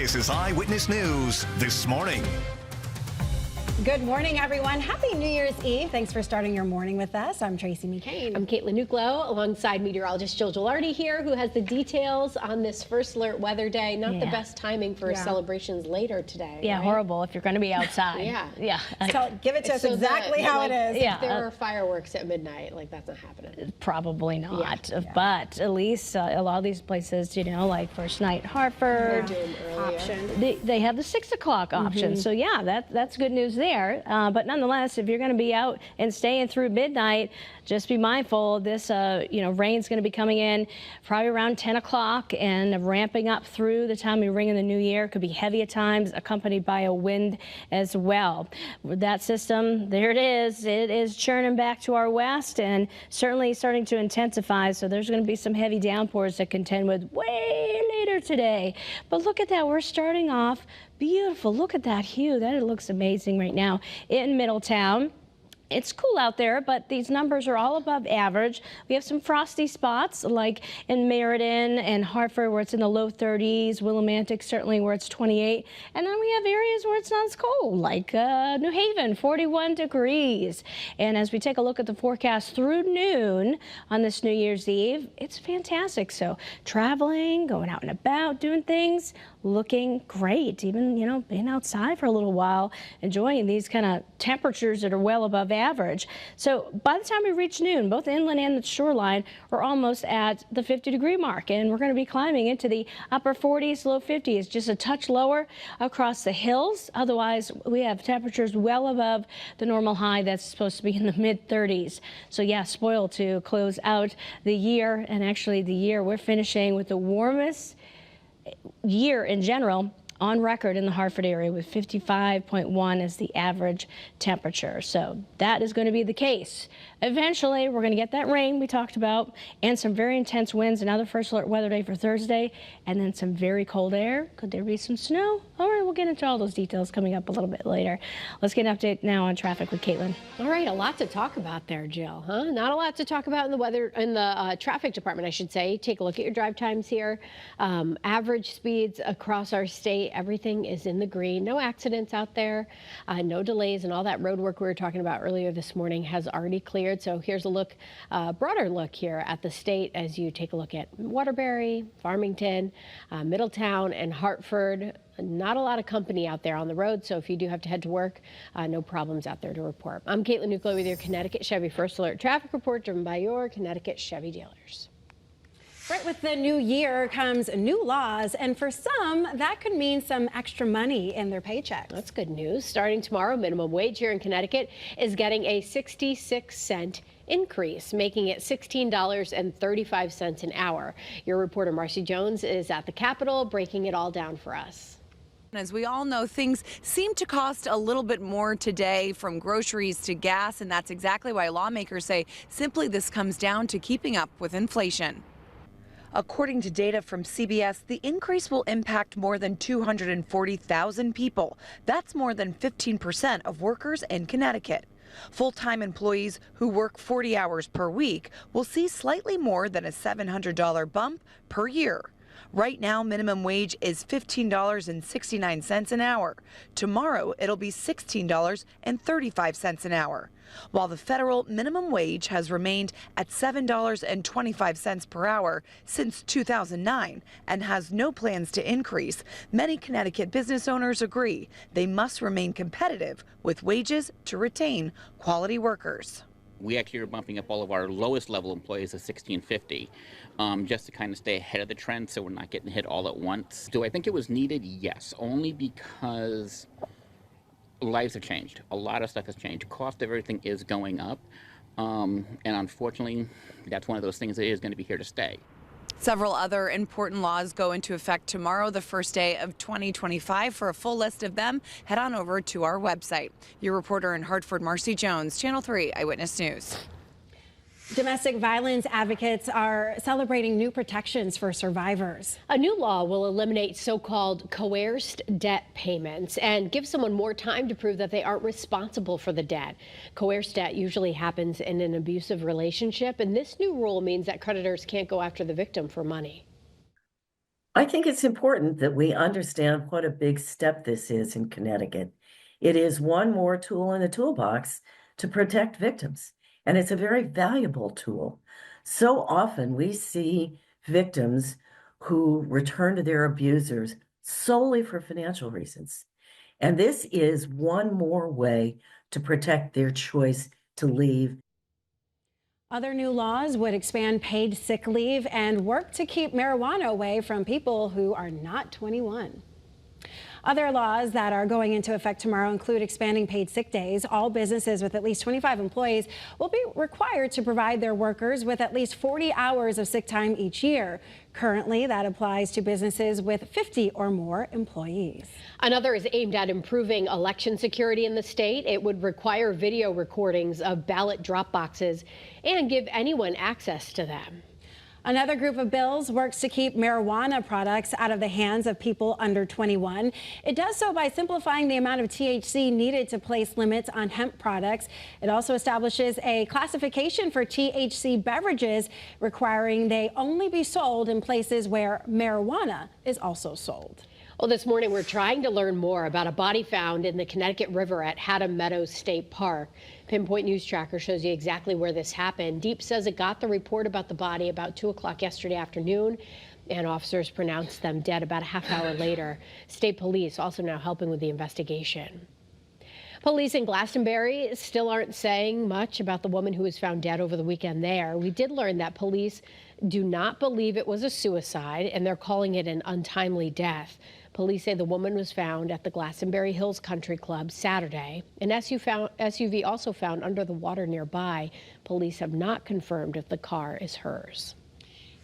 This is Eyewitness News This Morning. Good morning, everyone. Happy New Year's Eve. Thanks for starting your morning with us. I'm Tracey McCain. I'm Nuclo, alongside meteorologist Jill Gilardi here, who has the details on this first alert weather day. Not the best timing for celebrations later today. Yeah, right? Horrible if you're going to be outside. Yeah. So give it to us exactly how it is. If there were fireworks at midnight, that's not happening. Probably not. But at least a lot of these places, like First Night Hartford, option. They have the 6 o'clock option. So yeah, that's good news there. But nonetheless, if you're going to be out and staying through midnight, just be mindful. This, rain's going to be coming in probably around 10 o'clock and ramping up through the time we ring in the new year. Could be heavy at times, accompanied by a wind as well. With that system, there it is. It is churning back to our west and certainly starting to intensify. So there's going to be some heavy downpours to contend with way later today. But look at that. We're starting off beautiful. Look at that hue. It looks amazing right now in Middletown. It's cool out there, but these numbers are all above average. We have some frosty spots like in Meriden and Hartford where it's in the low 30s, Willimantic certainly where it's 28. And then we have areas where it's not as cold like New Haven, 41 degrees. And as we take a look at the forecast through noon on this New Year's Eve, it's fantastic. So traveling, going out and about, doing things, looking great. Even, being outside for a little while, enjoying these kind of temperatures that are well above average. So by the time we reach noon, both inland and the shoreline are almost at the 50-degree mark, and we're going to be climbing into the upper 40s, low 50s, just a touch lower across the hills. Otherwise, we have temperatures well above the normal high that's supposed to be in the mid-30s. So yeah, spoiled to close out the year, and actually the year we're finishing with the warmest year in general on record in the Hartford area, with 55.1 as the average temperature. So that is going to be the case. Eventually, we're going to get that rain we talked about and some very intense winds. Another first alert weather day for Thursday, and then some very cold air. Could there be some snow? All right, we'll get into all those details coming up a little bit later. Let's get an update now on traffic with Caitlin. All right, a lot to talk about there, Jill, huh? Not a lot to talk about in the weather, in the traffic department, I should say. Take a look at your drive times here. Average speeds across our state, everything is in the green. No accidents out there, no delays, and all that road work we were talking about earlier this morning has already cleared. So here's a look, broader look here at the state as you take a look at Waterbury, Farmington, Middletown, and Hartford. Not a lot of company out there on the road, so if you do have to head to work, no problems out there to report. I'm Caitlin Nuclo with your Connecticut Chevy First Alert Traffic Report, driven by your Connecticut Chevy dealers. Right, with the new year comes new laws, and for some, that could mean some extra money in their paychecks. That's good news. Starting tomorrow, minimum wage here in Connecticut is getting a 66-cent increase, making it $16.35 an hour. Your reporter Marcy Jones is at the Capitol, breaking it all down for us. As we all know, things seem to cost a little bit more today, from groceries to gas, and that's exactly why lawmakers say simply this comes down to keeping up with inflation. According to data from CBS, the increase will impact more than 240,000 people. That's more than 15% of workers in Connecticut. Full-time employees who work 40 hours per week will see slightly more than a $700 bump per year. Right now, minimum wage is $15.69 an hour. Tomorrow, it'll be $16.35 an hour. While the federal minimum wage has remained at $7.25 per hour since 2009 and has no plans to increase, many Connecticut business owners agree they must remain competitive with wages to retain quality workers. We actually are bumping up all of our lowest level employees to $16.50 just to kind of stay ahead of the trend so we're not getting hit all at once. Do I think it was needed? Yes, only because lives have changed. A lot of stuff has changed. Cost of everything is going up. And unfortunately, that's one of those things that is going to be here to stay. Several other important laws go into effect tomorrow, the first day of 2025. For a full list of them, head on over to our website. Your reporter in Hartford, Marcy Jones, Channel 3 Eyewitness News. Domestic violence advocates are celebrating new protections for survivors. A new law will eliminate so-called coerced debt payments and give someone more time to prove that they aren't responsible for the debt. Coerced debt usually happens in an abusive relationship, and this new rule means that creditors can't go after the victim for money. I think it's important that we understand what a big step this is in Connecticut. It is one more tool in the toolbox to protect victims, and it's a very valuable tool. So often we see victims who return to their abusers solely for financial reasons. And this is one more way to protect their choice to leave. Other new laws would expand paid sick leave and work to keep marijuana away from people who are not 21. Other laws that are going into effect tomorrow include expanding paid sick days. All businesses with at least 25 employees will be required to provide their workers with at least 40 hours of sick time each year. Currently, that applies to businesses with 50 or more employees. Another is aimed at improving election security in the state. It would require video recordings of ballot drop boxes and give anyone access to them. Another group of bills works to keep marijuana products out of the hands of people under 21. It does so by simplifying the amount of THC needed to place limits on hemp products. It also establishes a classification for THC beverages, requiring they only be sold in places where marijuana is also sold. Well, this morning we're trying to learn more about a body found in the Connecticut River at Haddam Meadows State Park. Pinpoint News Tracker shows you exactly where this happened. Deep says it got the report about the body about 2 o'clock yesterday afternoon, and officers pronounced them dead about a half hour later. State police also now helping with the investigation. Police in Glastonbury still aren't saying much about the woman who was found dead over the weekend there. We did learn that police do not believe it was a suicide, and they're calling it an untimely death. Police say the woman was found at the Glastonbury Hills Country Club Saturday. An SUV also found under the water nearby. Police have not confirmed if the car is hers.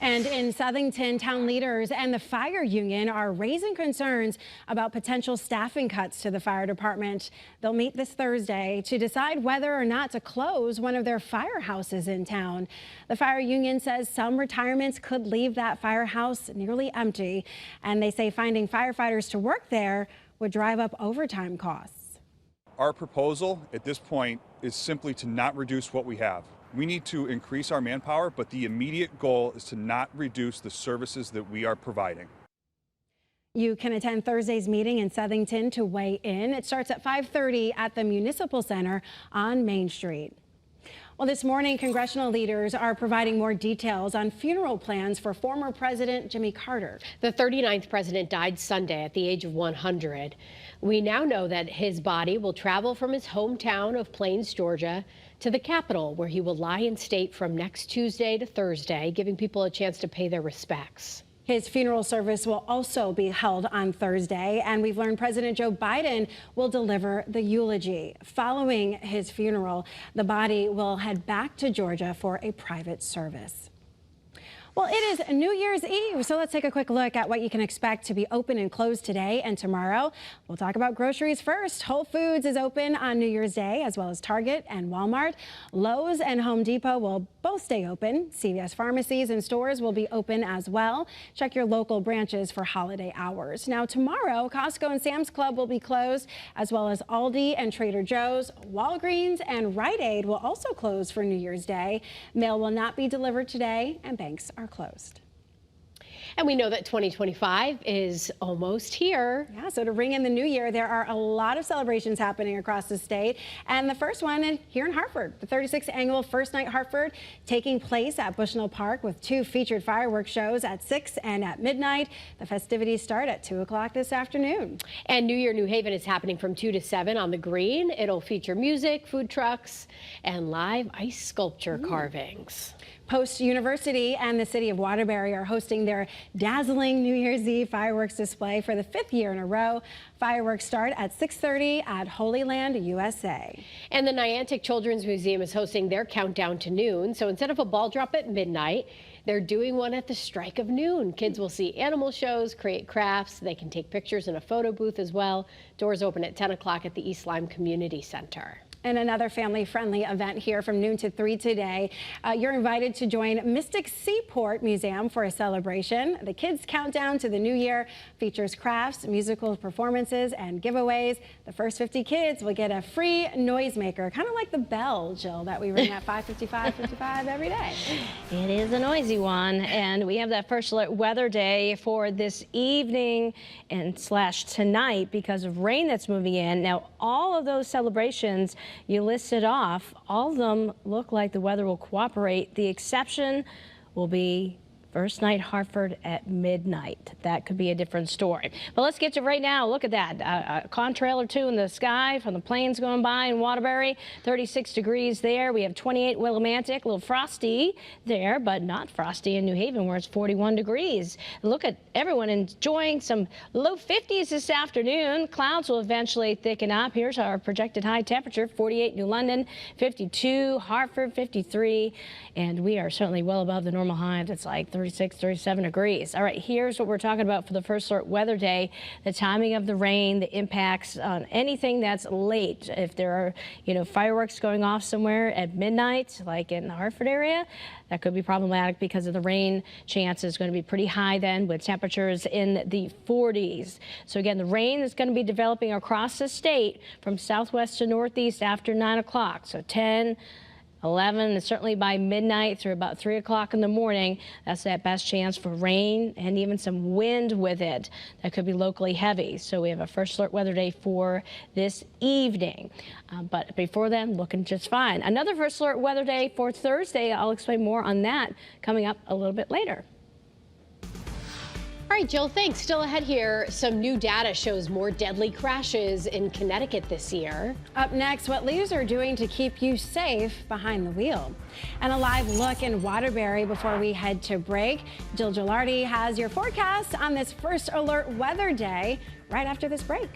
And in Southington, town leaders and the fire union are raising concerns about potential staffing cuts to the fire department. They'll meet this Thursday to decide whether or not to close one of their firehouses in town. The fire union says some retirements could leave that firehouse nearly empty, and they say finding firefighters to work there would drive up overtime costs. Our proposal at this point is simply to not reduce what we have. We need to increase our manpower, but the immediate goal is to not reduce the services that we are providing. You can attend Thursday's meeting in Southington to weigh in. It starts at 5:30 at the Municipal Center on Main Street. Well, this morning, congressional leaders are providing more details on funeral plans for former President Jimmy Carter. The 39th president died Sunday at the age of 100. We now know that his body will travel from his hometown of Plains, Georgia, to the Capitol, where he will lie in state from next Tuesday to Thursday, giving people a chance to pay their respects. His funeral service will also be held on Thursday, and we've learned President Joe Biden will deliver the eulogy. Following his funeral, the body will head back to Georgia for a private service. Well, it is New Year's Eve, so let's take a quick look at what you can expect to be open and closed today and tomorrow. We'll talk about groceries first. Whole Foods is open on New Year's Day, as well as Target and Walmart. Lowe's and Home Depot will both stay open. CVS pharmacies and stores will be open as well. Check your local branches for holiday hours. Now, tomorrow, Costco and Sam's Club will be closed, as well as Aldi and Trader Joe's. Walgreens and Rite Aid will also close for New Year's Day. Mail will not be delivered today, and banks are closed. And we know that 2025 is almost here. Yeah, so to ring in the new year, there are a lot of celebrations happening across the state. And the first one here in Hartford, the 36th annual First Night Hartford, taking place at Bushnell Park with 2 featured fireworks shows at 6 and at midnight. The festivities start at 2 o'clock this afternoon. And New Year New Haven is happening from 2 to 7 on the Green. It'll feature music, food trucks, and live ice sculpture carvings. Post University and the city of Waterbury are hosting their dazzling New Year's Eve fireworks display for the 5th year in a row. Fireworks start at 6:30 at Holy Land, USA. And the Niantic Children's Museum is hosting their countdown to noon. So instead of a ball drop at midnight, they're doing one at the strike of noon. Kids will see animal shows, create crafts. They can take pictures in a photo booth as well. Doors open at 10 o'clock at the East Lyme Community Center. And another family-friendly event here from noon to 3 today. You're invited to join Mystic Seaport Museum for a celebration. The Kids Countdown to the New Year features crafts, musical performances, and giveaways. The first 50 kids will get a free noisemaker, kind of like the bell, Jill, that we ring at 5:55 every day. It is a noisy one, and we have that first alert weather day for this evening and / tonight because of rain that's moving in. Now, all of those celebrations you listed off, all of them look like the weather will cooperate. The exception will be first night Hartford at midnight. That could be a different story. But let's get to right now. Look at that. A contrail or two in the sky from the planes going by in Waterbury. 36 degrees there. We have 28 Willimantic. A little frosty there, but not frosty in New Haven where it's 41 degrees. Look at everyone enjoying some low 50s this afternoon. Clouds will eventually thicken up. Here's our projected high temperature. 48 New London, 52 Hartford, 53. And we are certainly well above the normal high. It's like 36, 37 degrees. All right, here's what we're talking about for the first alert weather day. The timing of the rain, the impacts on anything that's late. If there are, fireworks going off somewhere at midnight, like in the Hartford area, that could be problematic because of the rain chance is going to be pretty high then with temperatures in the 40s. So again, the rain is going to be developing across the state from southwest to northeast after 9 o'clock. So 10, 11, and certainly by midnight through about 3 o'clock in the morning, that's that best chance for rain and even some wind with it. That could be locally heavy. So we have a first alert weather day for this evening. But before then, looking just fine. Another first alert weather day for Thursday. I'll explain more on that coming up a little bit later. All right, Jill, thanks. Still ahead here, some new data shows more deadly crashes in Connecticut this year. Up next, what leaders are doing to keep you safe behind the wheel. And a live look in Waterbury before we head to break. Jill Gilardi has your forecast on this first alert weather day right after this break.